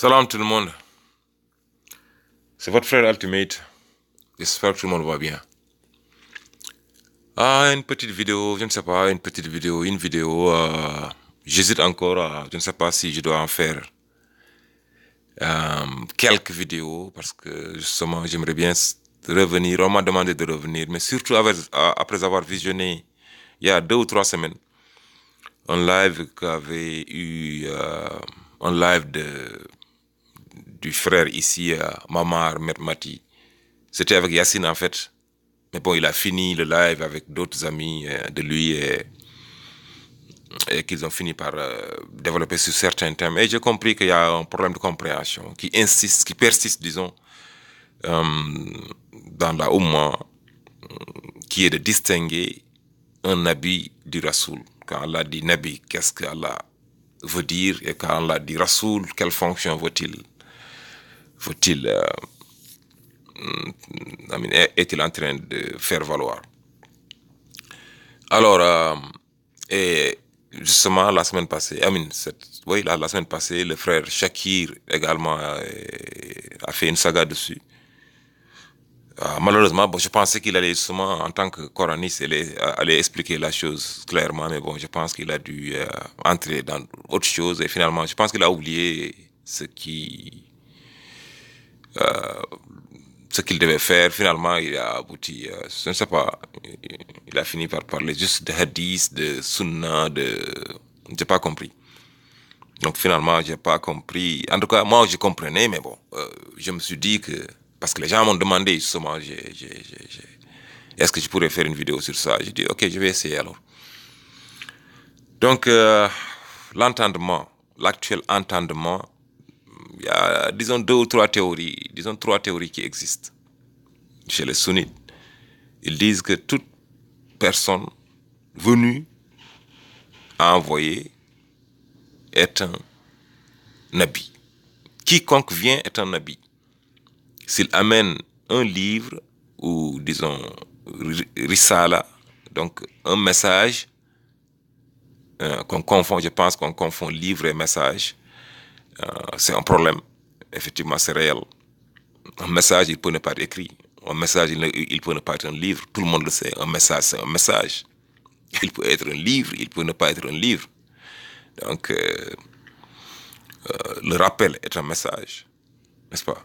Salam tout le monde, c'est votre frère Ultimate, j'espère que tout le monde va bien. Une petite vidéo, je ne sais pas, une vidéo, j'hésite encore, je ne sais pas si je dois en faire quelques vidéos parce que justement j'aimerais bien revenir, on m'a demandé de revenir, mais surtout après avoir visionné il y a 2 ou 3 semaines un live qu'avait eu, un live du frère ici, Mamar Mermati. C'était avec Yacine en fait. Mais bon, il a fini le live avec d'autres amis de lui et qu'ils ont fini par développer sur certains thèmes. Et j'ai compris qu'il y a un problème de compréhension qui persiste, disons, dans la Oumma, qui est de distinguer un Nabi du Rasoul. Quand Allah dit Nabi, qu'est-ce qu'Allah veut dire? Et quand Allah dit Rasoul, quelle fonction est-il en train de faire valoir? Alors, et justement, la semaine passée, la semaine passée, le frère Shakir également a fait une saga dessus. Malheureusement, bon, je pensais qu'il allait justement, en tant que coraniste, aller expliquer la chose clairement, mais bon, je pense qu'il a dû entrer dans autre chose et finalement, je pense qu'il a oublié ce qu'il devait faire. Finalement, il a abouti, je ne sais pas, il a fini par parler juste de hadith, de sunnah, j'ai pas compris. Donc finalement, j'ai pas compris. En tout cas, moi, je comprenais, mais bon, je me suis dit que, parce que les gens m'ont demandé justement, est-ce que je pourrais faire une vidéo sur ça? J'ai dit, ok, je vais essayer alors. Donc, l'actuel entendement, il y a, disons, trois théories qui existent chez les sunnites. Ils disent que toute personne venue à envoyer est un nabi. Quiconque vient est un nabi. S'il amène un livre ou, disons, risala, donc un message, je pense qu'on confond livre et message, c'est un problème. Effectivement, c'est réel. Un message, il peut ne pas être écrit. Un message, il peut ne pas être un livre. Tout le monde le sait. Un message, c'est un message. Il peut être un livre, il peut ne pas être un livre. Donc, le rappel est un message, n'est-ce pas?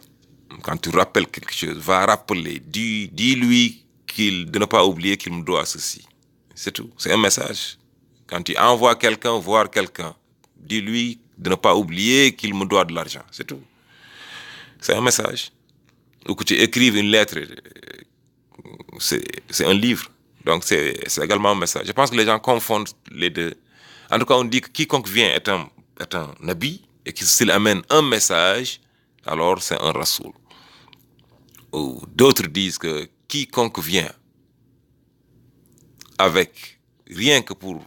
Quand tu rappelles quelque chose, va rappeler, dis-lui de ne pas oublier qu'il me doit ceci. C'est tout, c'est un message. Quand tu envoies quelqu'un voir quelqu'un, dis-lui de ne pas oublier qu'il me doit de l'argent. C'est tout. C'est un message. Ou que tu écrives une lettre, c'est un livre. Donc c'est également un message. Je pense que les gens confondent les deux. En tout cas, on dit que quiconque vient est un nabi et que s'il amène un message, alors c'est un rasoul. Ou d'autres disent que quiconque vient avec rien que pour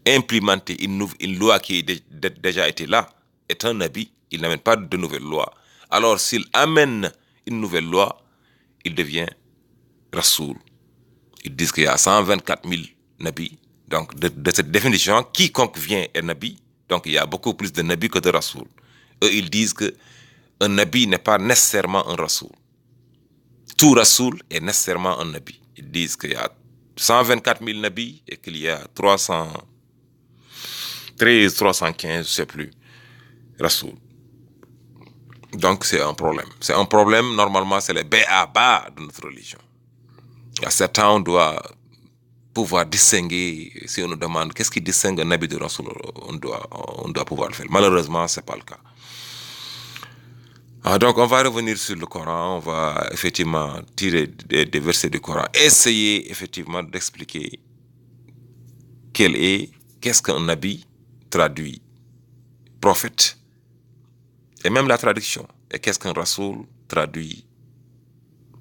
implémenter une loi qui a déjà été là est un nabi, il n'amène pas de nouvelle loi. Alors s'il amène une nouvelle loi, il devient rasoul. Ils disent qu'il y a 124 000 nabis. Donc de cette définition, quiconque vient est nabi. Donc il y a beaucoup plus de nabis que de rasoul. Eux, ils disent qu'un nabi n'est pas nécessairement un rasoul. Tout rasoul est nécessairement un nabi. Ils disent qu'il y a 124 000 nabis et qu'il y a 313, 315, je ne sais plus, rasoul. Donc c'est un problème. C'est un problème, normalement, c'est le B.A.B.A. de notre religion. À certains, on doit pouvoir distinguer, si on nous demande qu'est-ce qui distingue un nabi de rasoul, on doit pouvoir le faire. Malheureusement, ce n'est pas le cas. Donc on va revenir sur le Coran, on va effectivement tirer des versets du Coran, essayer effectivement d'expliquer qu'est-ce qu'un nabi traduit, prophète, et même la traduction, et qu'est-ce qu'un rasoul traduit,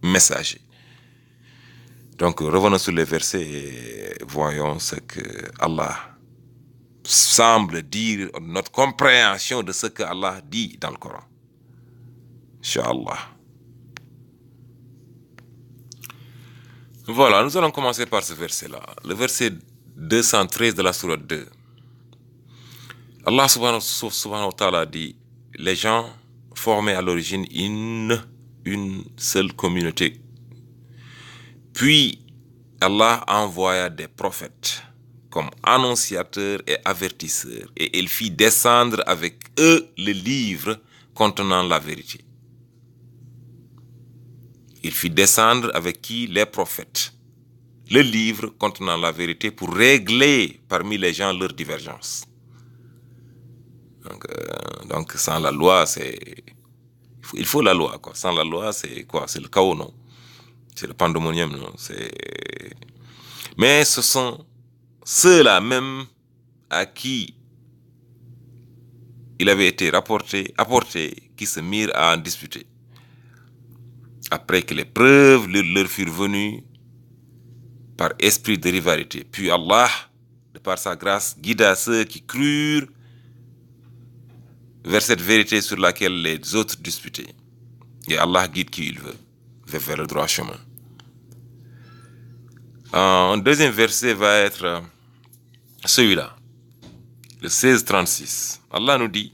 messager. Donc revenons sur les versets et voyons ce que Allah semble dire, notre compréhension de ce que Allah dit dans le Coran. Inch'Allah. Voilà, nous allons commencer par ce verset-là. Le verset 213 de la sourate 2. Allah subhanahu wa ta'ala dit, les gens formaient à l'origine une seule communauté. Puis, Allah envoya des prophètes comme annonciateurs et avertisseurs, et il fit descendre avec eux le livre contenant la vérité. Il fit descendre avec qui? Les prophètes. Le livre contenant la vérité pour régler parmi les gens leurs divergences. Donc sans la loi, il faut la loi, quoi. Sans la loi, c'est quoi? C'est le chaos, non? C'est le pandémonium, non? Mais ce sont ceux-là même à qui il avait été apporté, qui se mirent à en disputer. Après que les preuves leur furent venues par esprit de rivalité. Puis Allah, de par sa grâce, guida ceux qui crurent vers cette vérité sur laquelle les autres disputaient. Et Allah guide qui il veut vers le droit chemin. Un deuxième verset va être celui-là, le 16-36. Allah nous dit: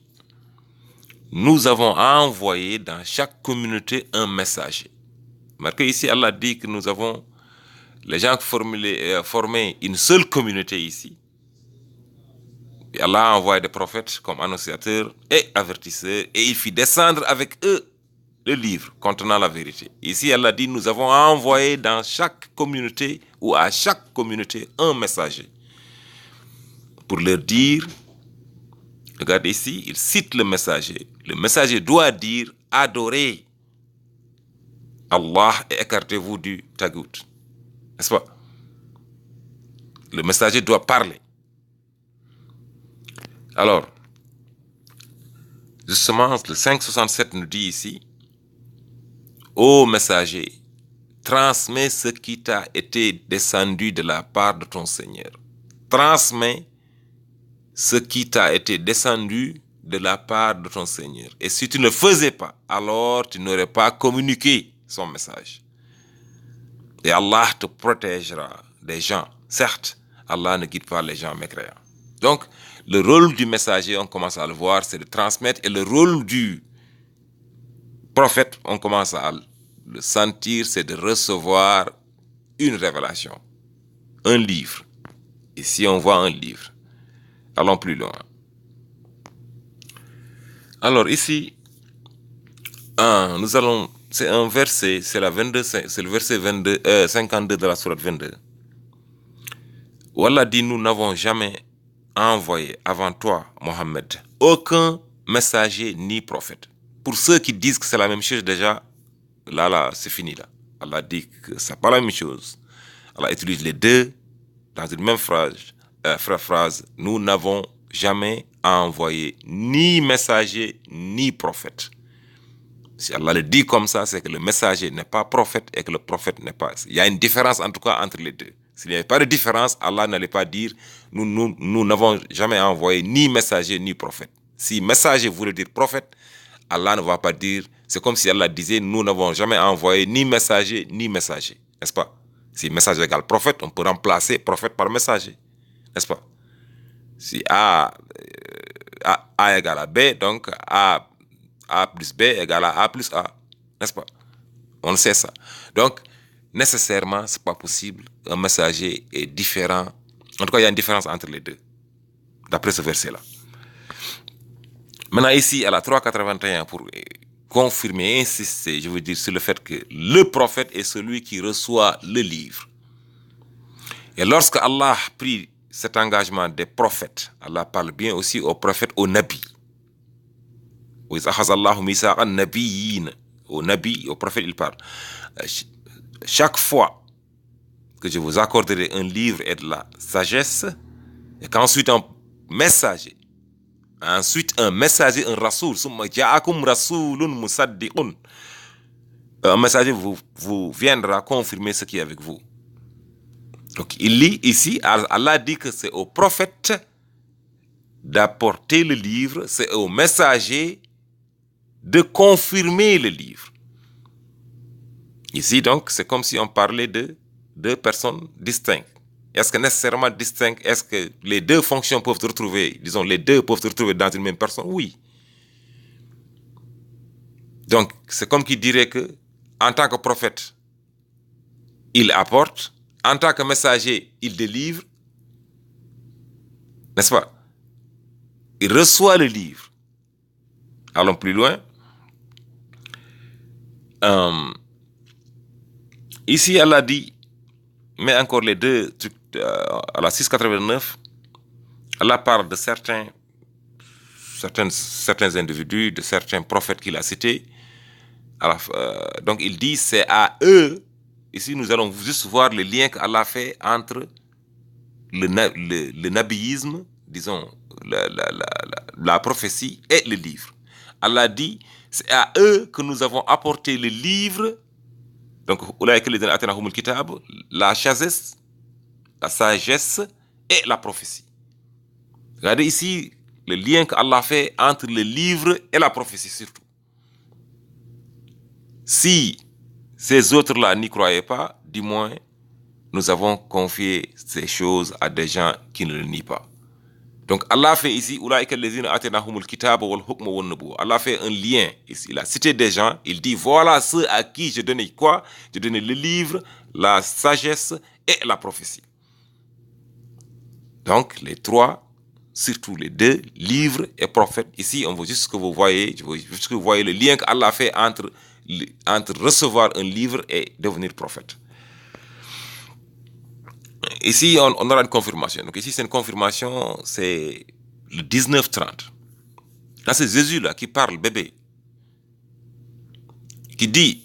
nous avons envoyé dans chaque communauté un messager. Marquez ici, Allah dit que nous avons, les gens formé une seule communauté ici. Et Allah a envoyé des prophètes comme annonciateurs et avertisseurs, et il fit descendre avec eux le livre contenant la vérité. Ici, Allah dit: nous avons envoyé dans chaque communauté ou à chaque communauté un messager pour leur dire, regardez ici, il cite le messager. Le messager doit dire: adorez Allah et écartez-vous du tagout. N'est-ce pas? Le messager doit parler. Alors, justement, le 5,67 nous dit ici: ô messager, transmets ce qui t'a été descendu de la part de ton Seigneur. Transmets ce qui t'a été descendu de la part de ton Seigneur. Et si tu ne le faisais pas, alors tu n'aurais pas communiqué son message. Et Allah te protégera des gens. Certes, Allah ne guide pas les gens mécréants. Donc, le rôle du messager, on commence à le voir, c'est de transmettre. Et le rôle du prophète, on commence à le sentir, c'est de recevoir une révélation, un livre. Ici, on voit un livre. Allons plus loin. Alors ici, nous allons, c'est un verset, c'est le verset 52 de la sourate 22. Où Allah dit: nous n'avons jamais envoyé avant toi, Mohammed, aucun messager ni prophète. Pour ceux qui disent que c'est la même chose, déjà, là, c'est fini là. Allah dit que c'est pas la même chose. Allah utilise les deux dans une même phrase. Nous n'avons jamais envoyé ni messager ni prophète. Si Allah le dit comme ça, c'est que le messager n'est pas prophète et que le prophète n'est pas. Il y a une différence en tout cas entre les deux. S'il n'y avait pas de différence, Allah n'allait pas dire: nous n'avons jamais envoyé ni messager ni prophète. Si messager voulait dire prophète, Allah ne va pas dire. C'est comme si Allah disait: nous n'avons jamais envoyé ni messager ni messager. N'est-ce pas? Si messager égale prophète, on peut remplacer prophète par messager. N'est-ce pas? Si A égale à B, donc A plus B égale à A plus A. N'est-ce pas? On sait ça. Donc, nécessairement, ce n'est pas possible. Un messager est différent. En tout cas, il y a une différence entre les deux, d'après ce verset-là. Maintenant, ici, à la 381, pour confirmer, insister, je veux dire, sur le fait que le prophète est celui qui reçoit le livre. Et lorsque Allah prit cet engagement des prophètes, Allah parle bien aussi aux prophètes, aux nabis. Aux nabis, aux prophètes, il parle. Chaque fois que je vous accorderai un livre et de la sagesse, et qu'ensuite un messager, un rasoul, un messager vous viendra confirmer ce qui est avec vous. Donc il lit ici, Allah dit que c'est au prophète d'apporter le livre, c'est au messager de confirmer le livre. Ici donc, c'est comme si on parlait de deux personnes distinctes. Est-ce que nécessairement distinctes? Est-ce que les deux fonctions peuvent se retrouver, disons, les deux peuvent se retrouver dans une même personne? Oui. Donc, c'est comme qui dirait que, en tant que prophète, il apporte, en tant que messager, il délivre, n'est-ce pas? Il reçoit le livre. Allons plus loin. Ici, Allah dit, mais encore les deux trucs, à la 689, Allah parle de certains individus, de certains prophètes qu'il a cités. Alors, donc il dit, c'est à eux, ici nous allons juste voir le lien qu'Allah fait entre le nabiyisme, disons, la prophétie et le livre. Allah dit, c'est à eux que nous avons apporté le livre, donc la sagesse et la prophétie. Regardez ici le lien qu'Allah fait entre le livre et la prophétie surtout. Si ces autres-là n'y croyaient pas, du moins, nous avons confié ces choses à des gens qui ne le nient pas. Donc Allah fait ici, Allah fait un lien ici. Il a cité des gens, il dit voilà ceux à qui je donnais quoi? Je donnais le livre, la sagesse et la prophétie. Donc les trois, surtout les deux, livres et prophètes. Ici, on veut juste que vous voyez, le lien qu'Allah fait entre recevoir un livre et devenir prophète. Ici, on aura une confirmation. Donc ici, c'est une confirmation, c'est le 19-30. Là, c'est Jésus là qui parle, bébé. Qui dit,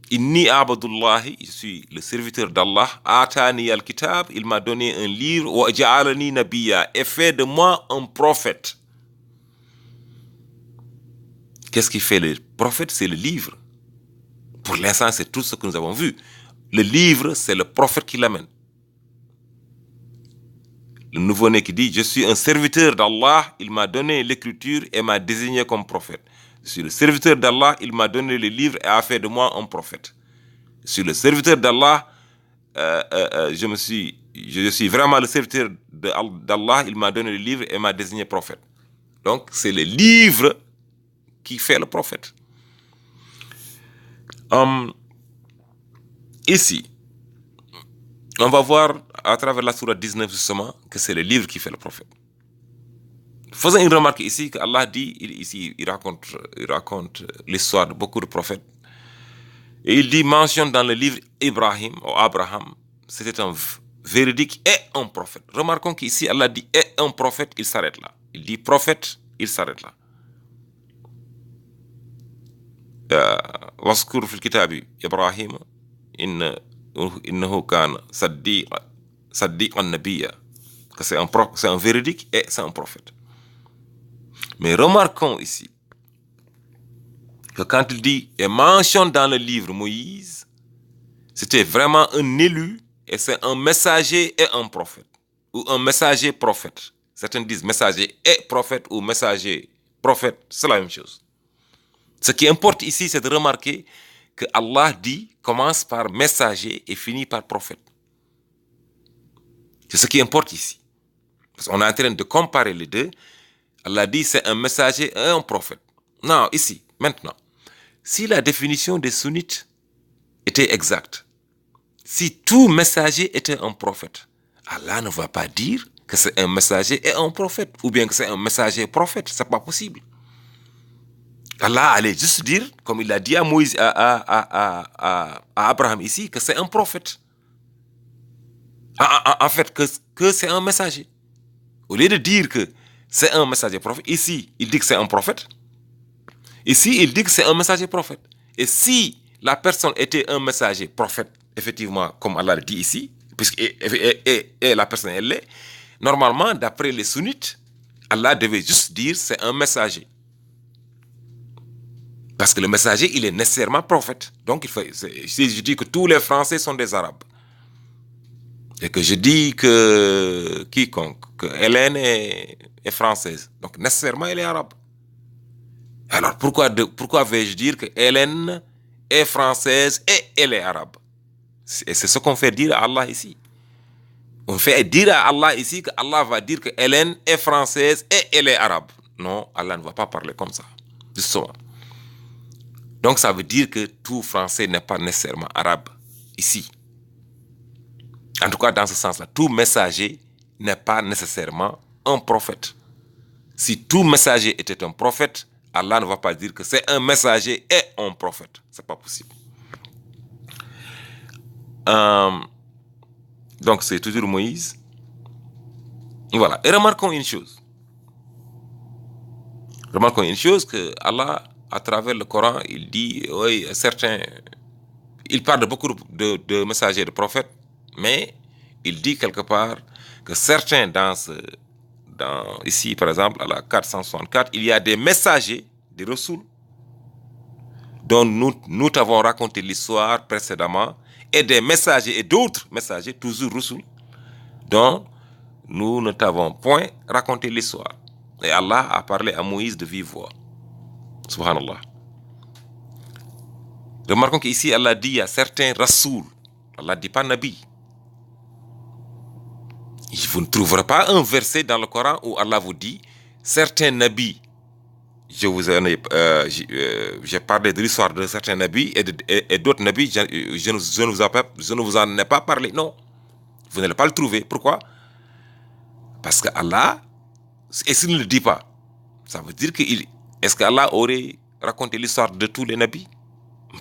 Inni abadullahi, je suis le serviteur d'Allah, atani al-kitab, il m'a donné un livre, wa ja'alani nabiyya, et fait de moi un prophète. Qu'est-ce qui fait le prophète? C'est le livre. Pour l'instant, c'est tout ce que nous avons vu. Le livre, c'est le prophète qui l'amène. Le nouveau-né qui dit, je suis un serviteur d'Allah, il m'a donné l'écriture et m'a désigné comme prophète. Je suis le serviteur d'Allah, il m'a donné le livre et a fait de moi un prophète. Je suis le serviteur d'Allah, je suis vraiment le serviteur d'Allah, il m'a donné le livre et m'a désigné prophète. Donc, c'est le livre qui fait le prophète. Ici, on va voir à travers la sourate 19 justement que c'est le livre qui fait le prophète. Faisons une remarque ici qu'Allah dit, il raconte l'histoire de beaucoup de prophètes. Et il dit, mentionne dans le livre Ibrahim ou Abraham, c'était un véridique et un prophète. Remarquons qu'ici Allah dit et un prophète, il s'arrête là. Il dit prophète, il s'arrête là. Waskur fil kitabi Ibrahim innahu kana saddiqan nabiyya, que c'est un véridique et c'est un prophète. Mais remarquons ici que quand il dit et mentionne dans le livre Moïse, c'était vraiment un élu et c'est un messager et un prophète, ou un messager prophète. Certains disent messager et prophète ou messager prophète, c'est la même chose. Ce qui importe ici, c'est de remarquer que Allah dit, commence par messager et finit par prophète. C'est ce qui importe ici. Parce qu'on est en train de comparer les deux. Allah dit, c'est un messager et un prophète. Non, ici, maintenant, si la définition des sunnites était exacte, si tout messager était un prophète, Allah ne va pas dire que c'est un messager et un prophète, ou bien que c'est un messager prophète, c'est pas possible. Allah allait juste dire, comme il a dit à Moïse, à Abraham ici, que c'est un prophète. En fait, que c'est un messager. Au lieu de dire que c'est un messager prophète, ici, il dit que c'est un prophète. Ici, il dit que c'est un messager prophète. Et si la personne était un messager prophète, effectivement, comme Allah le dit ici, puisque et la personne, elle l'est, normalement, d'après les sunnites, Allah devait juste dire c'est un messager. Parce que le messager, il est nécessairement prophète. Donc, si je dis que tous les Français sont des Arabes, et que je dis que Hélène est française, donc nécessairement elle est arabe. Alors, pourquoi vais-je dire que Hélène est française et elle est arabe? Et c'est ce qu'on fait dire à Allah ici. On fait dire à Allah ici que Allah va dire que Hélène est française et elle est arabe. Non, Allah ne va pas parler comme ça. Justement. Donc ça veut dire que tout français n'est pas nécessairement arabe ici. En tout cas, dans ce sens-là, tout messager n'est pas nécessairement un prophète. Si tout messager était un prophète, Allah ne va pas dire que c'est un messager et un prophète. C'est pas possible. Donc c'est toujours Moïse. Voilà. Et remarquons une chose. Remarquons une chose, que Allah, à travers le Coran, il dit, oui, certains, il parle de beaucoup de messagers, de prophètes, mais il dit quelque part que certains ici, par exemple, à la 464, il y a des messagers, des Rasul, dont nous t'avons raconté l'histoire précédemment, et des messagers et d'autres messagers, toujours Rasul, dont nous ne t'avons point raconté l'histoire. Et Allah a parlé à Moïse de vive voix. Subhanallah. Remarquons qu'ici, Allah dit, il y a certains Rasul. Allah ne dit pas Nabi. Vous ne trouverez pas un verset dans le Coran où Allah vous dit, certains Nabis, j'ai parlé de l'histoire de certains Nabis et d'autres Nabis, je ne vous en ai pas parlé. Non, vous n'allez pas le trouver. Pourquoi? Parce que Allah, et s'il ne le dit pas, ça veut dire que est-ce qu'Allah aurait raconté l'histoire de tous les Nabis?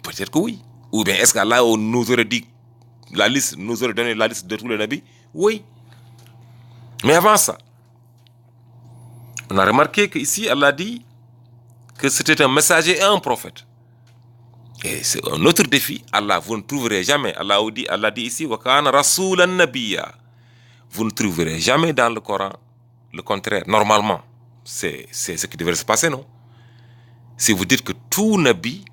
Peut-être que oui. Ou bien est-ce qu'Allah nous aurait dit nous aurait donné la liste de tous les Nabis? Oui. Mais avant ça, on a remarqué qu'ici, Allah dit que c'était un messager et un prophète. Et c'est un autre défi. Allah, vous ne trouverez jamais, Allah dit ici, wa kana rasulan nabiyya. Vous ne trouverez jamais dans le Coran le contraire. Normalement, c'est ce qui devrait se passer, non? Si vous dites que tout Nabi,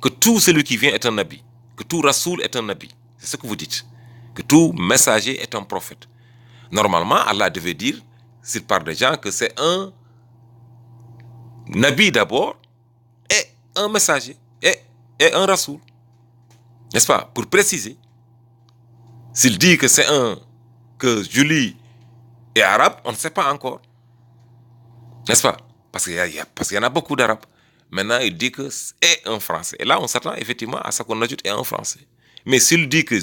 que tout celui qui vient est un Nabi, que tout Rasoul est un Nabi, c'est ce que vous dites, que tout messager est un prophète. Normalement, Allah devait dire, s'il parle des gens, que c'est un Nabi d'abord, et un messager, et un Rasoul. N'est-ce pas? Pour préciser. S'il dit que c'est que Julie est arabe, on ne sait pas encore. N'est-ce pas? Parce qu'il y en a beaucoup d'arabes. Maintenant, il dit que c'est un français. Et là, on s'attend effectivement à ça qu'on ajoute et un français. Mais s'il dit que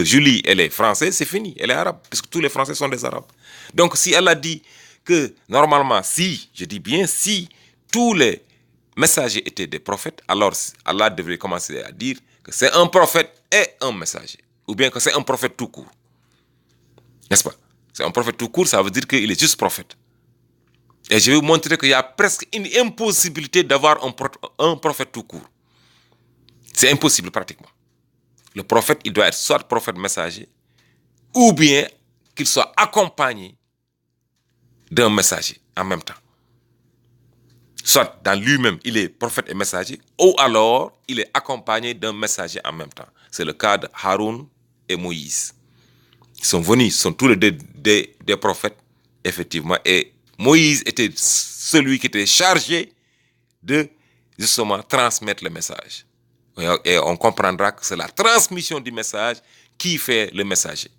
Julie, elle est française, c'est fini. Elle est arabe, puisque tous les Français sont des arabes. Donc, si elle a dit que, normalement, je dis bien si, tous les messagers étaient des prophètes, alors Allah devrait commencer à dire que c'est un prophète et un messager. Ou bien que c'est un prophète tout court. N'est-ce pas? C'est un prophète tout court, ça veut dire qu'il est juste prophète. Et je vais vous montrer qu'il y a presque une impossibilité d'avoir un prophète tout court. C'est impossible pratiquement. Le prophète, il doit être soit prophète messager, ou bien qu'il soit accompagné d'un messager en même temps. Soit dans lui-même, il est prophète et messager, ou alors il est accompagné d'un messager en même temps. C'est le cas de Haroun et Moïse. Ils sont venus, ils sont tous les deux des prophètes, effectivement, et Moïse était celui qui était chargé de, justement, transmettre le message. Et on comprendra que c'est la transmission du message qui fait le messager.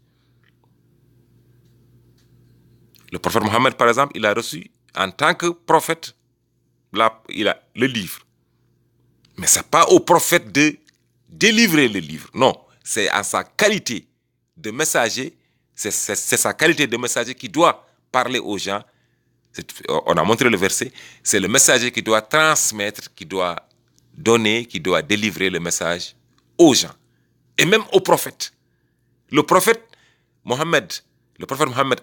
Le prophète Mohammed, par exemple, il a reçu, en tant que prophète, il a le livre. Mais ce n'est pas au prophète de délivrer le livre. Non, c'est à sa qualité de messager, c'est sa qualité de messager qui doit parler aux gens. On a montré le verset, c'est le messager qui doit transmettre, qui doit donner, qui doit délivrer le message aux gens. Et même aux prophètes. Le prophète Mohammed,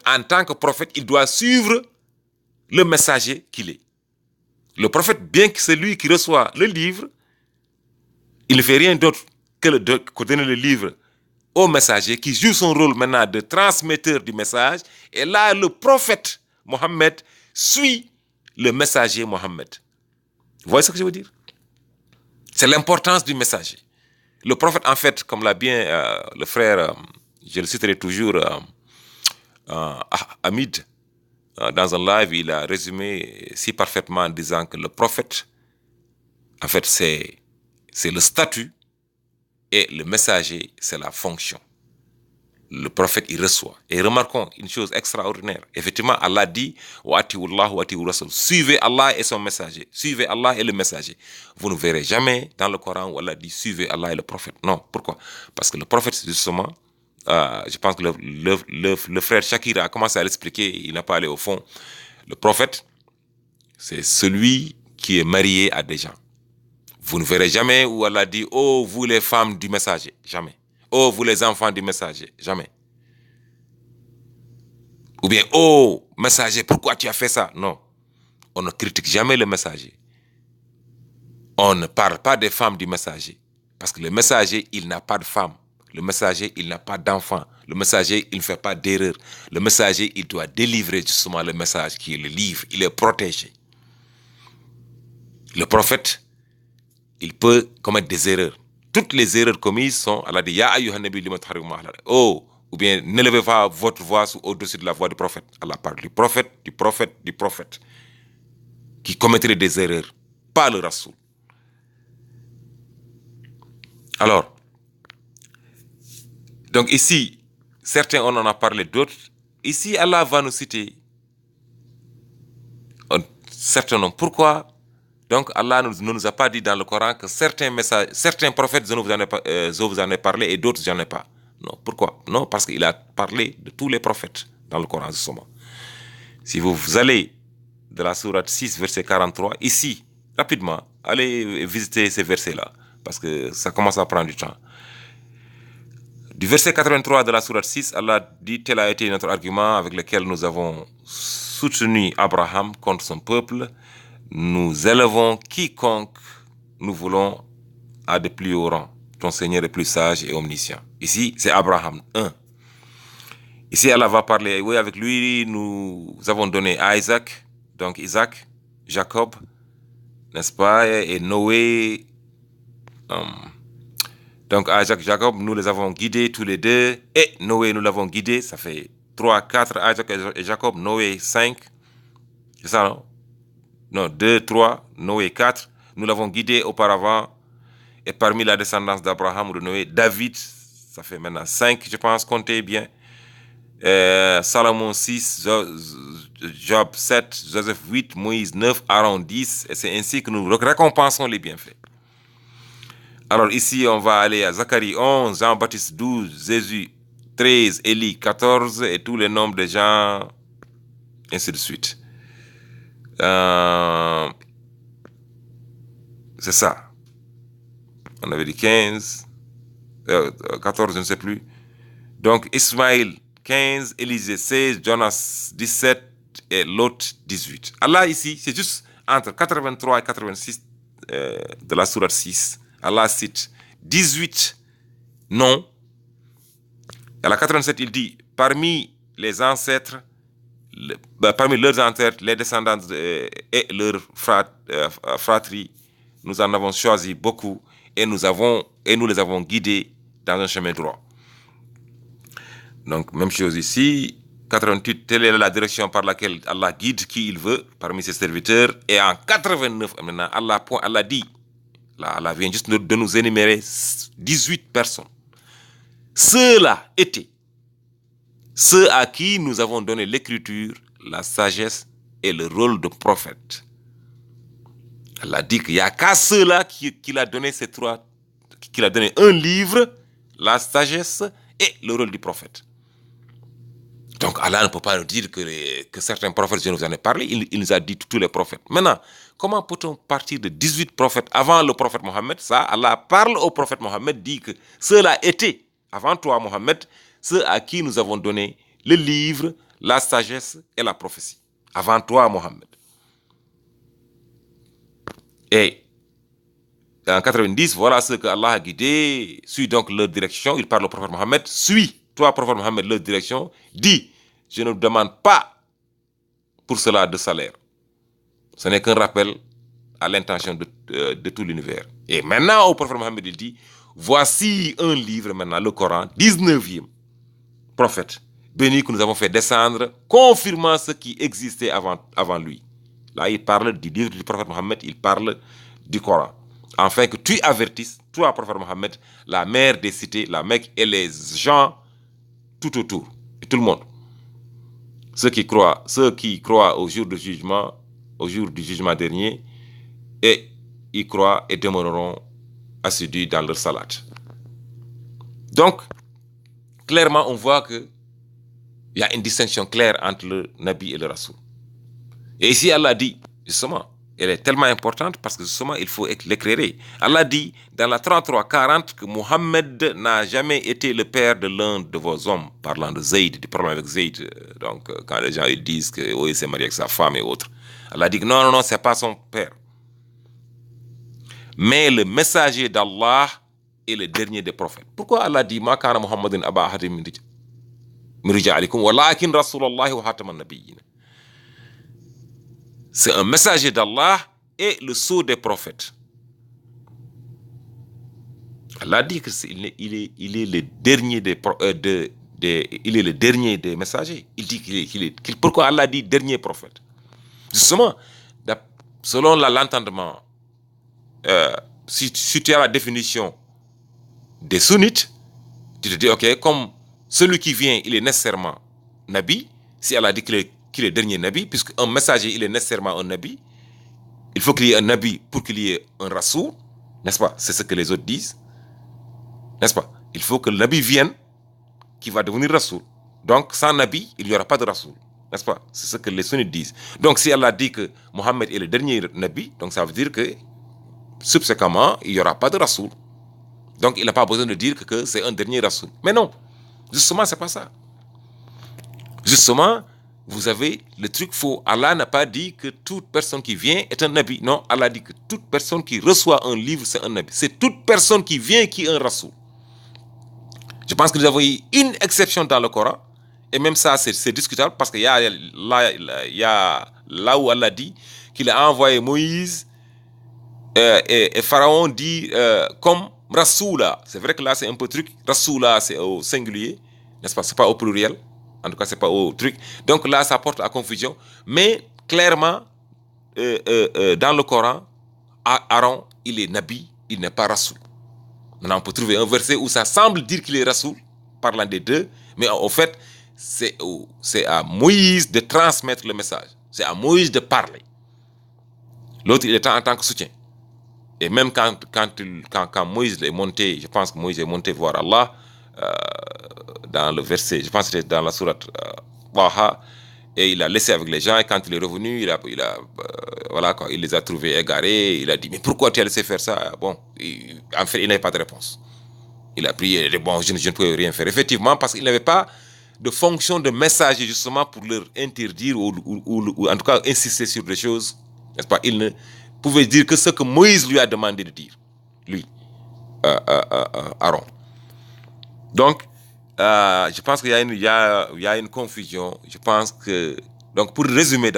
en tant que prophète, il doit suivre le messager qu'il est. Le prophète, bien que c'est lui qui reçoit le livre, il ne fait rien d'autre que donner le livre au messager qui joue son rôle maintenant de transmetteur du message. Et là, le prophète Mohammed suit le messager Mohammed. Vous voyez ce que je veux dire? C'est l'importance du messager. Le prophète, en fait, comme l'a bien le frère, je le citerai toujours, Hamid, dans un live, il a résumé si parfaitement en disant que le prophète, en fait, c'est le statut et le messager, c'est la fonction. le prophète, il reçoit. Et remarquons une chose extraordinaire. Effectivement, Allah dit wa atiullah wa atiur rasul. Suivez Allah et son messager. Suivez Allah et le messager. Vous ne verrez jamais dans le Coran où Allah dit suivez Allah et le prophète. Non. Pourquoi? Parce que le prophète, justement, je pense que le frère Shakir a commencé à l'expliquer, il n'a pas allé au fond. Le prophète, c'est celui qui est marié à des gens. Vous ne verrez jamais où Allah dit oh, vous les femmes du messager. Jamais. Oh, vous les enfants du messager. Jamais. Ou bien, oh, messager, pourquoi tu as fait ça? Non. On ne critique jamais le messager. On ne parle pas des femmes du messager. Parce que le messager, il n'a pas de femme. Le messager, il n'a pas d'enfant. Le messager, il ne fait pas d'erreur. Le messager, il doit délivrer justement le message qui est le livre. Il est protégé. Le prophète, il peut commettre des erreurs. Toutes les erreurs commises sont, Allah dit, Ya ayyuhan nabi lima tuharrimu ma ahalla. Oh, ou bien, n'élevez pas votre voix au-dessus de la voix du prophète. Allah parle du prophète, qui commettrait des erreurs, pas le Rasoul. Alors, donc ici, certains on en a parlé, d'autres. Ici, Allah va nous citer un certain nombre. Pourquoi? Donc Allah ne nous a pas dit dans le Coran que certains prophètes, je vous en ai parlé et d'autres, j'en ai pas. Non, pourquoi? Non, parce qu'il a parlé de tous les prophètes dans le Coran, justement. Si vous allez de la sourate 6, verset 43, ici, rapidement, allez visiter ces versets-là, parce que ça commence à prendre du temps. Du verset 83 de la sourate 6, Allah dit, tel a été notre argument avec lequel nous avons soutenu Abraham contre son peuple. Nous élevons quiconque nous voulons à de plus hauts rangs. Ton Seigneur est plus sage et omniscient. Ici, c'est Abraham 1. Ici, Allah va parler, oui, avec lui, nous avons donné à Isaac, donc Isaac, Jacob, n'est-ce pas, et Noé. Donc, Isaac, Jacob, nous les avons guidés tous les deux, et Noé, nous l'avons guidé, ça fait 3, 4, Isaac et Jacob, Noé 5, c'est ça, non? Non, 2, 3, Noé 4. Nous l'avons guidé auparavant. Et parmi la descendance d'Abraham ou de Noé, David, ça fait maintenant 5, je pense, comptez bien. Salomon 6, Job 7, Joseph 8, Moïse 9, Aaron 10. Et c'est ainsi que nous récompensons les bienfaits. Alors ici, on va aller à Zacharie 11, Jean-Baptiste 12, Jésus 13, Élie 14 et tous les nombres de gens, ainsi de suite. C'est ça. On avait dit 15, 14, je ne sais plus. Donc, Ismaël 15, Élisée 16, Jonas 17 et Lot 18. Allah ici, c'est juste entre 83 et 86 de la sourate 6. Allah cite 18 noms. À la 87, il dit, parmi les ancêtres, parmi leurs ancêtres, les descendants et leurs fratries, nous en avons choisi beaucoup et nous les avons guidés dans un chemin droit. Donc, même chose ici, 88, telle est la direction par laquelle Allah guide qui il veut parmi ses serviteurs. Et en 89, maintenant, Allah dit, là, Allah vient juste de nous énumérer 18 personnes. Ceux-là étaient ceux à qui nous avons donné l'écriture, la sagesse et le rôle de prophète. Allah dit qu'il n'y a qu'à ceux-là qu'il a donné qu'il a donné un livre, la sagesse et le rôle du prophète. Donc Allah ne peut pas nous dire que certains prophètes, je vous en ai parlé, il nous a dit tous les prophètes. Maintenant, comment peut-on partir de 18 prophètes avant le prophète Mohammed? Ça, Allah parle au prophète Mohammed, dit que ceux-là étaient, avant toi Mohammed, ceux à qui nous avons donné le livre, la sagesse et la prophétie. Avant toi, Mohammed. Et en 90, voilà ce que Allah a guidé. Suis donc leur direction. Il parle au prophète Mohammed. Suis, toi, prophète Mohammed, leur direction. Dis, je ne demande pas pour cela de salaire. Ce n'est qu'un rappel à l'intention de tout l'univers. Et maintenant, au prophète Mohammed, il dit, voici un livre maintenant, le Coran, 19e prophète, béni que nous avons fait descendre, confirmant ce qui existait avant lui. Là, il parle du livre du prophète Mohammed, il parle du Coran. Afin que tu avertisses, toi, prophète Mohammed, la mère des cités, la Mecque et les gens tout autour, et tout le monde. Ceux qui croient au jour du jugement dernier, et y croient et demeureront assidus dans leur salade. Donc, clairement, on voit qu'il y a une distinction claire entre le Nabi et le Rasoul. Et ici, Allah dit, justement, elle est tellement importante parce que justement, il faut l'éclairer. Allah dit dans la 33-40 que Mohammed n'a jamais été le père de l'un de vos hommes, parlant de Zayd, du problème avec Zayd. Donc, quand les gens ils disent que oui, il s'est marié avec sa femme et autres. Allah dit que non, c'est pas son père. Mais le messager d'Allah est le dernier des prophètes. Pourquoi Allah dit Ma kana Muhammadin aba ahadin min rijalikum walakin Rasulullahi wa khataman nabiyyin. C'est un messager d'Allah et le sceau des prophètes. Allah dit que il est le dernier il est le dernier des messagers. Il dit pourquoi Allah dit dernier prophète? Justement, selon l'entendement, si tu as la définition des sunnites, tu te dis, ok, comme celui qui vient, il est nécessairement Nabi, si Allah dit qu'il est dernier Nabi, puisque un messager, il est nécessairement un Nabi, il faut qu'il y ait un Nabi pour qu'il y ait un Rasoul, n'est-ce pas? C'est ce que les autres disent, n'est-ce pas? Il faut que le Nabi vienne, qui va devenir Rasoul. Donc, sans Nabi, il n'y aura pas de Rasoul, n'est-ce pas? C'est ce que les sunnites disent. Donc, si Allah dit que Mohammed est le dernier Nabi, donc ça veut dire que, subséquemment, il n'y aura pas de Rasoul. Donc, il n'a pas besoin de dire que c'est un dernier Rasoul. Mais non, justement, c'est pas ça. Justement, vous avez le truc faux. Allah n'a pas dit que toute personne qui vient est un Nabi. Non, Allah dit que toute personne qui reçoit un livre, c'est un Nabi. C'est toute personne qui vient qui est un Rasoul. Je pense que nous avons eu une exception dans le Coran. Et même ça, c'est discutable parce qu'il y a là où Allah dit qu'il a envoyé Moïse et Pharaon dit comme Rasoula. C'est vrai que là, c'est un peu truc. Rasoula, c'est au singulier, n'est-ce pas? C'est pas au pluriel. En tout cas, c'est pas au truc. Donc là, ça porte à confusion. Mais clairement, dans le Coran, Aaron, il est Nabi, il n'est pas Rasoul. Maintenant, on peut trouver un verset où ça semble dire qu'il est Rasoul, parlant des deux, mais au fait, c'est à Moïse de transmettre le message. C'est à Moïse de parler. L'autre, il est en tant que soutien. Et même quand Moïse est monté, je pense que Moïse est monté voir Allah, dans le verset, je pense que c'était dans la sourate Baha, et il a laissé avec les gens, et quand il est revenu, voilà, quoi, il les a trouvés égarés, il a dit, mais pourquoi tu as laissé faire ça? Bon, en fait, il n'avait pas de réponse. Il a prié, il a dit, bon, je ne peux rien faire. Effectivement, parce qu'il n'avait pas de fonction de messager, justement, pour leur interdire, ou en tout cas, insister sur des choses, n'est-ce pas? Il ne pouvait dire que ce que Moïse lui a demandé de dire, lui, Aaron. Donc, je pense qu'il y a une confusion. Je pense que, donc pour résumer,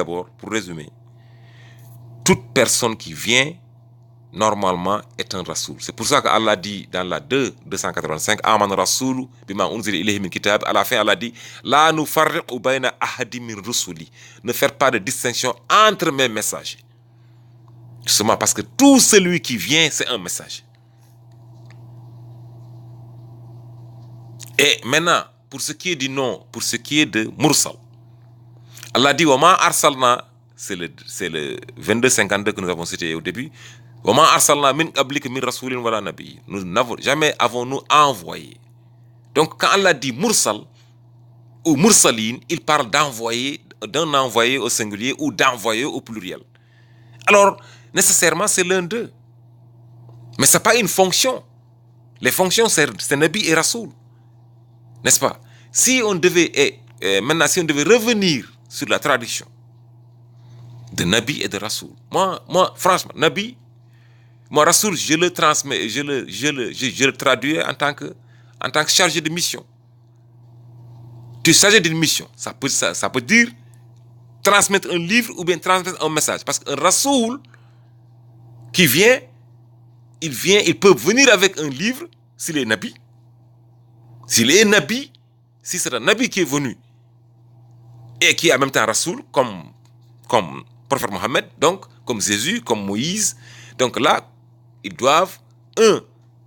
toute personne qui vient, normalement, est un Rasoul. C'est pour ça qu'Allah dit dans la 285, Aman Rasoul, bima unzila ilayhi min kitab, à la fin, Allah dit, La nufarriqu bayna ahadi min rusuli. Ne faire pas de distinction entre mes messagers. Justement parce que tout celui qui vient, c'est un messager. Et maintenant, pour ce qui est du nom, pour ce qui est de Mursal, Allah dit, Wama arsalna, c'est le 22-52 que nous avons cité au début, Wama arsalna min qablika min rasulin wala nabi. Nous n'avons jamais avons-nous envoyé. Donc quand Allah dit Mursal ou Mursalin, il parle d'envoyer, d'un envoyé au singulier ou d'envoyer au pluriel. Alors, nécessairement, c'est l'un d'eux. Mais ce n'est pas une fonction. Les fonctions, c'est Nabi et Rasoul. N'est-ce pas? Si on devait, maintenant, si on devait revenir sur la traduction de Nabi et de Rasoul, moi franchement, Nabi, moi, Rasoul, je le transmets, je le traduis en tant que chargé de mission. Tu es chargé d'une mission. Ça peut dire transmettre un livre ou bien transmettre un message. Parce qu'un Rasoul qui vient, il peut venir avec un livre s'il est Nabi. S'il est Nabi, si c'est un Nabi qui est venu et qui est en même temps Rasoul, comme prophète Mohammed, donc comme Jésus, comme Moïse, donc là, ils doivent,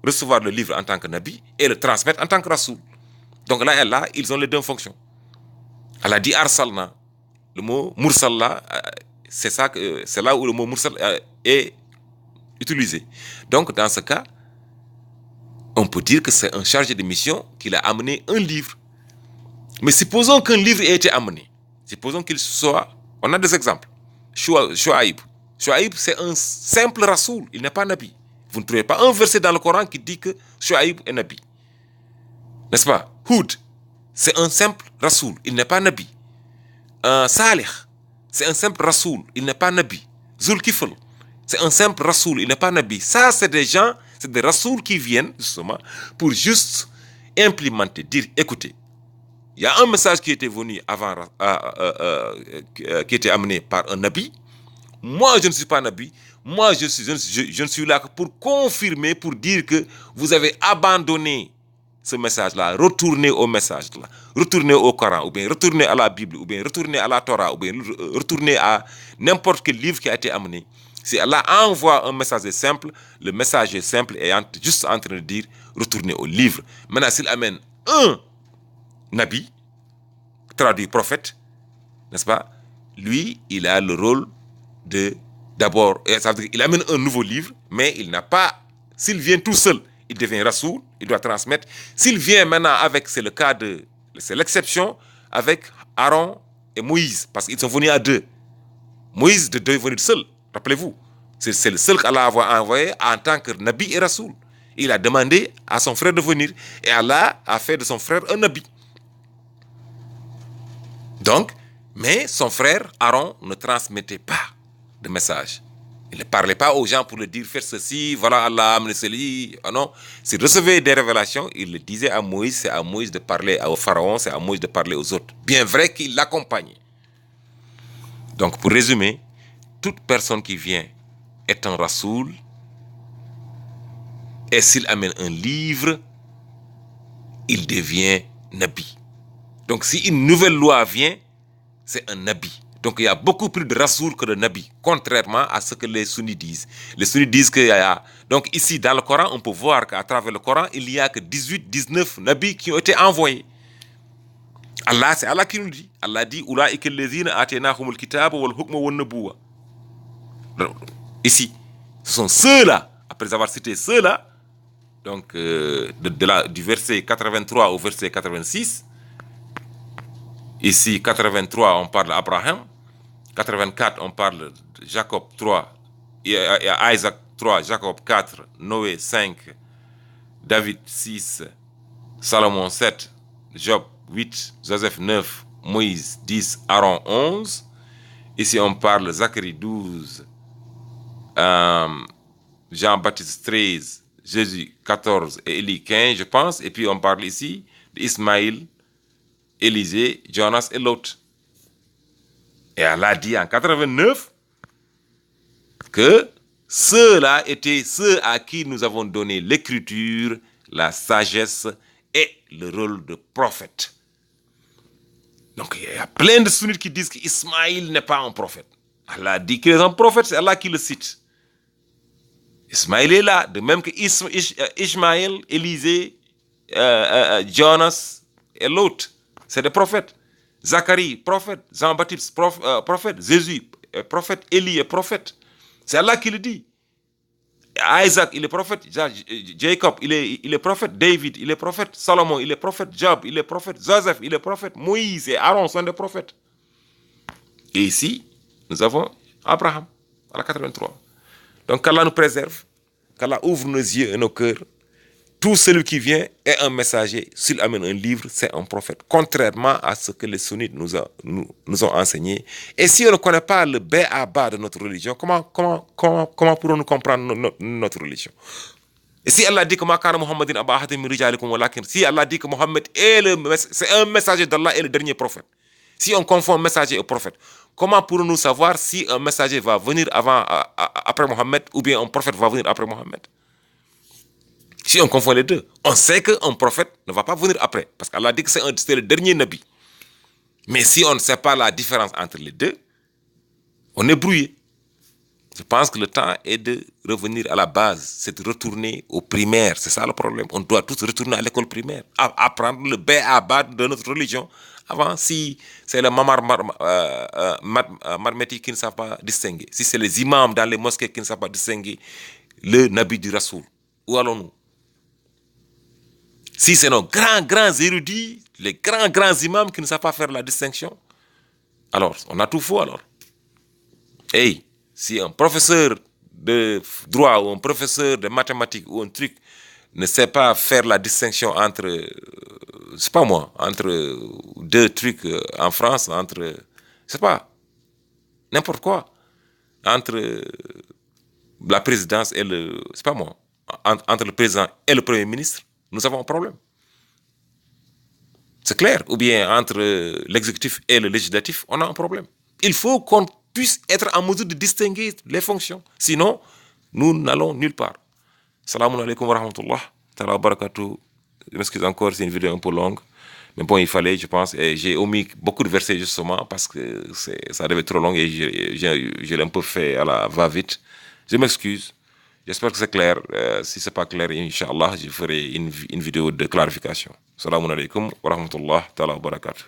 recevoir le livre en tant que Nabi et le transmettre en tant que Rasoul. Donc là, ils ont les deux fonctions. Allah dit arsalna. Le mot mursal là, c'est là où le mot mursal est utilisé. Donc dans ce cas, on peut dire que c'est un chargé de mission qui a amené un livre. Mais supposons qu'un livre ait été amené. Supposons qu'il soit... On a des exemples. Shuaïb. Shuaïb, c'est un simple rasoul. Il n'est pas nabi. Vous ne trouvez pas un verset dans le Coran qui dit que Shuaïb est nabi. N'est-ce pas? Houd, c'est un simple rasoul. Il n'est pas nabi. Salih, c'est un simple rasoul. Il n'est pas nabi. Zulkifl, c'est un simple rasoul. Il n'est pas nabi. Ça, c'est des gens, c'est des rasouls qui viennent justement pour juste implémenter, dire, écoutez, il y a un message qui était venu avant, qui était amené par un nabi. Moi, je ne suis pas nabi. Moi, je ne suis là que pour confirmer, pour dire que vous avez abandonné ce message-là, retournez au message-là, retournez au Coran, ou bien retournez à la Bible, ou bien retournez à la Torah, ou bien retournez à n'importe quel livre qui a été amené. Si Allah envoie un message simple, le message est simple et juste en train de dire retournez au livre. Maintenant, s'il amène un nabi, traduit prophète, n'est-ce pas? Lui, il a le rôle de d'abord, ça veut dire qu'il amène un nouveau livre, mais il n'a pas, s'il vient tout seul, il devient rasoul, il doit transmettre. S'il vient maintenant avec, c'est l'exception, avec Aaron et Moïse, parce qu'ils sont venus à deux. Moïse est venu seul, rappelez-vous. C'est le seul qu'Allah a envoyé en tant que nabi et rasoul. Il a demandé à son frère de venir, et Allah a fait de son frère un nabi. Donc, mais son frère Aaron ne transmettait pas de message. Il ne parlait pas aux gens pour leur dire faire ceci, voilà Allah, amenez ceci. Non, s'il recevait des révélations, il le disait à Moïse, c'est à Moïse de parler au pharaon, c'est à Moïse de parler aux autres. Bien vrai qu'il l'accompagnait. Donc pour résumer, toute personne qui vient est un rasoul, et s'il amène un livre, il devient nabi. Donc si une nouvelle loi vient, c'est un nabi. Donc il y a beaucoup plus de rasoul que de nabi, contrairement à ce que les sunnis disent. Les sunnis disent qu'il y a... Donc ici, dans le Coran, on peut voir qu'à travers le Coran, il n'y a que 18, 19 nabis qui ont été envoyés. Allah, c'est Allah qui nous dit. Allah dit, Ulaika allazina atainahumul kitaba wal hukma wan nubuwwa. Ici, ce sont ceux-là, après avoir cité ceux-là, donc du verset 83 au verset 86, ici, 83, on parle d'Abraham. 84, on parle de Jacob 3, Isaac 3, Jacob 4, Noé 5, David 6, Salomon 7, Job 8, Joseph 9, Moïse 10, Aaron 11. Ici, on parle de Zacharie 12, Jean-Baptiste 13, Jésus 14 et Élie 15, je pense. Et puis, on parle ici d'Ismaïl, Élisée, Jonas et Lot. Et Allah dit en 89 que ceux-là étaient ceux à qui nous avons donné l'écriture, la sagesse et le rôle de prophète. Donc il y a plein de sunnites qui disent qu'Ismaïl n'est pas un prophète. Allah dit qu'il est un prophète, c'est Allah qui le cite. Ismaïl est là, de même que Ishmaël, Élisée, Jonas et l'autre, c'est des prophètes. Zacharie, prophète. Jean-Baptiste, prophète. Jésus, prophète. Élie est prophète. C'est Allah qui le dit. Isaac, il est prophète. Jacob, il est prophète. David, il est prophète. Salomon, il est prophète. Job, il est prophète. Joseph, il est prophète. Moïse et Aaron sont des prophètes. Et ici, nous avons Abraham, à la 83. Donc, qu'Allah nous préserve, qu'Allah ouvre nos yeux et nos cœurs. Tout celui qui vient est un messager. S'il amène un livre, c'est un prophète. Contrairement à ce que les sunnites nous ont enseigné. Et si on ne connaît pas le b.a.-ba de notre religion, comment pourrons-nous comprendre notre religion? Et si Allah dit que si Allah dit que Mohammed c'est un messager d'Allah et le dernier prophète. Si on confond messager et prophète, comment pourrons-nous savoir si un messager va venir après Mohammed ou bien un prophète va venir après Mohammed? Si on confond les deux, on sait qu'un prophète ne va pas venir après. Parce qu'Allah dit que c'est le dernier nabi. Mais si on ne sait pas la différence entre les deux, on est brouillé. Je pense que le temps est de revenir à la base, c'est de retourner au primaire. C'est ça le problème. On doit tous retourner à l'école primaire, apprendre le B à bas de notre religion. Avant, si c'est le marmétique qui ne savent pas distinguer, si c'est les imams dans les mosquées qui ne savent pas distinguer le Nabi du Rasoul, où allons-nous? Si c'est nos grands érudits, les grands imams qui ne savent pas faire la distinction, alors on a tout faux alors. Hey, si un professeur de droit ou un professeur de mathématiques ou un truc ne sait pas faire la distinction entre, c'est pas moi, entre deux trucs en France, entre, c'est pas, n'importe quoi, entre la présidence et le, c'est pas moi, entre le président et le premier ministre, nous avons un problème. C'est clair. Ou bien entre l'exécutif et le législatif, on a un problème. Il faut qu'on puisse être en mesure de distinguer les fonctions. Sinon, nous n'allons nulle part. Salam alaikum wa rahmatullah. Wa barakatuh. Je m'excuse encore, c'est une vidéo un peu longue. Mais bon, il fallait, je pense. Et j'ai omis beaucoup de versets justement parce que ça devait être trop long et j'ai un peu fait à la va-vite. Je m'excuse. J'espère que c'est clair. Si ce n'est pas clair, Inch'Allah, je ferai une vidéo de clarification. Salam alaikum wa rahmatullah wa barakatuh.